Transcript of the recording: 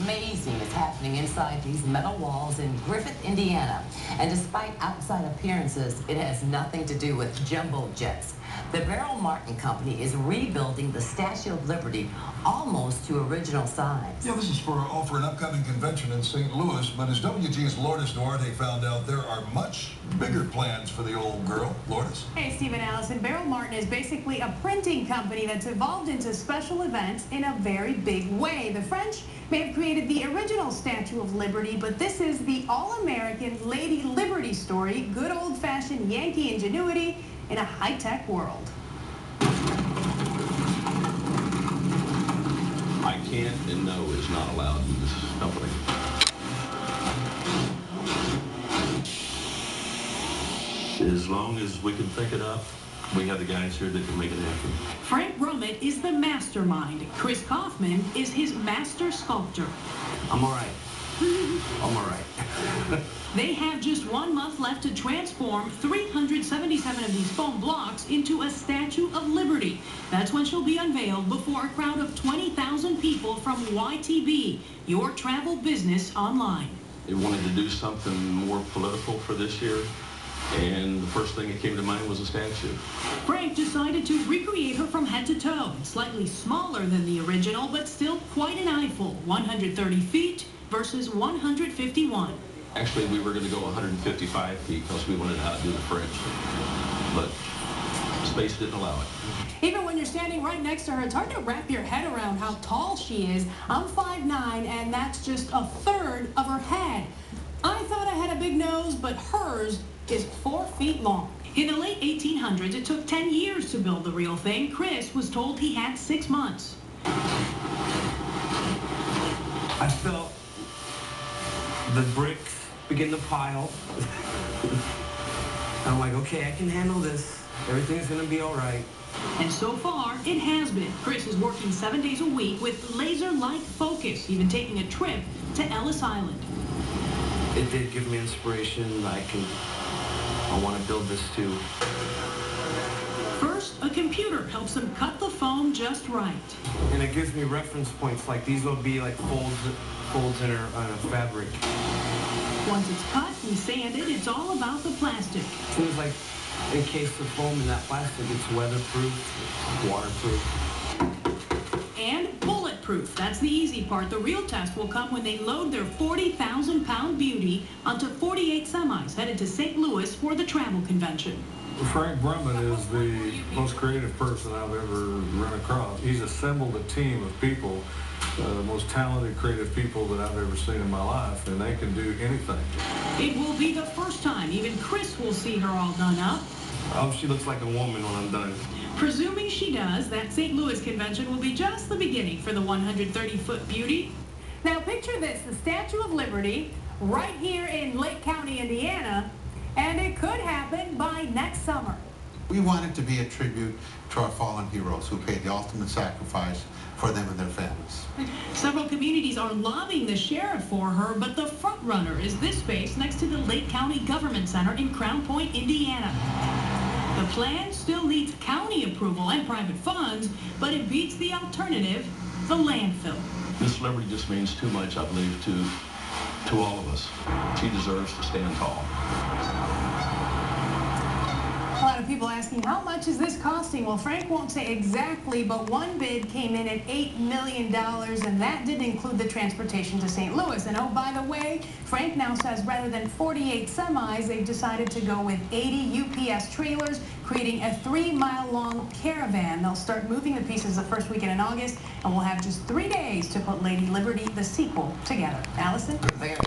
amazing is happening inside these metal walls in Griffith, Indiana. And despite outside appearances, it has nothing to do with jumbo jets. The Beryl Martin Company is rebuilding the Statue of Liberty almost to original size. Yeah, this is for an upcoming convention in St. Louis, but as WG's Lourdes Duarte found out, there are much bigger plans for the old girl. Lourdes? Hey, Steve and Allison. Beryl Martin is basically a printing company that's evolved into special events in a very big way. The French may have created the original Statue of Liberty, but this is the all-American Lady Liberty story, good old-fashioned Yankee ingenuity in a high-tech world. I can't and no is not allowed in this company. As long as we can think it up, we have the guys here that can make it happen. Frank Brummett is the mastermind. Chris Kaufman is his master sculptor. I'm all right. I'm all right. They have just 1 month left to transform 377 of these foam blocks into a Statue of Liberty. That's when she'll be unveiled before a crowd of 20,000 people from YTB, your travel business online. They wanted to do something more political for this year, and the first thing that came to mind was a statue. Frank decided to recreate her from head to toe. Slightly smaller than the original, but still quite an eyeful. 130 feet versus 151. Actually, we were going to go 155 feet because we wanted to outdo the French, but space didn't allow it. Even when you're standing right next to her, it's hard to wrap your head around how tall she is. I'm 5'9", and that's just a third of her head. I thought I had a big nose, but hers is 4 feet long. In the late 1800s, it took 10 years to build the real thing. Chris was told he had 6 months. I felt the bricks begin to pile. I'm like, okay, I can handle this. Everything's gonna be all right. And so far, it has been. Chris is working 7 days a week with laser-like focus, even taking a trip to Ellis Island. It did give me inspiration. I want to build this too. First, a computer helps him cut the foam just right. And it gives me reference points, like these will be like folds in a fabric. Once it's cut and sanded, it's all about the plastic. Seems like encased the foam in that plastic, it's weatherproof, waterproof. And bulletproof. That's the easy part. The real test will come when they load their 40,000-pound beauty onto 48 semis headed to St. Louis for the travel convention. Frank Brummett is the most creative person I've ever run across. He's assembled a team of people, the most talented, creative people that I've ever seen in my life, and they can do anything. It will be the first time even Chris will see her all done up. I hope she looks like a woman when I'm done. Presuming she does, that St. Louis convention will be just the beginning for the 130-foot beauty. Now picture this, the Statue of Liberty right here in Lake County, Indiana, and it could happen by next summer. We want it to be a tribute to our fallen heroes who paid the ultimate sacrifice for them and their families. Several communities are lobbying the sheriff for her, but the front runner is this space next to the Lake County Government Center in Crown Point, Indiana. The plan still needs county approval and private funds, but it beats the alternative, the landfill. This Liberty just means too much, I believe, to all of us. She deserves to stand tall. A lot of people asking, how much is this costing? Well, Frank won't say exactly, but one bid came in at $8 million, and that didn't include the transportation to St. Louis. And oh, by the way, Frank now says rather than 48 semis, they've decided to go with 80 UPS trailers, creating a 3-mile-long caravan. They'll start moving the pieces the first weekend in August, and we'll have just 3 days to put Lady Liberty, the sequel, together. Allison?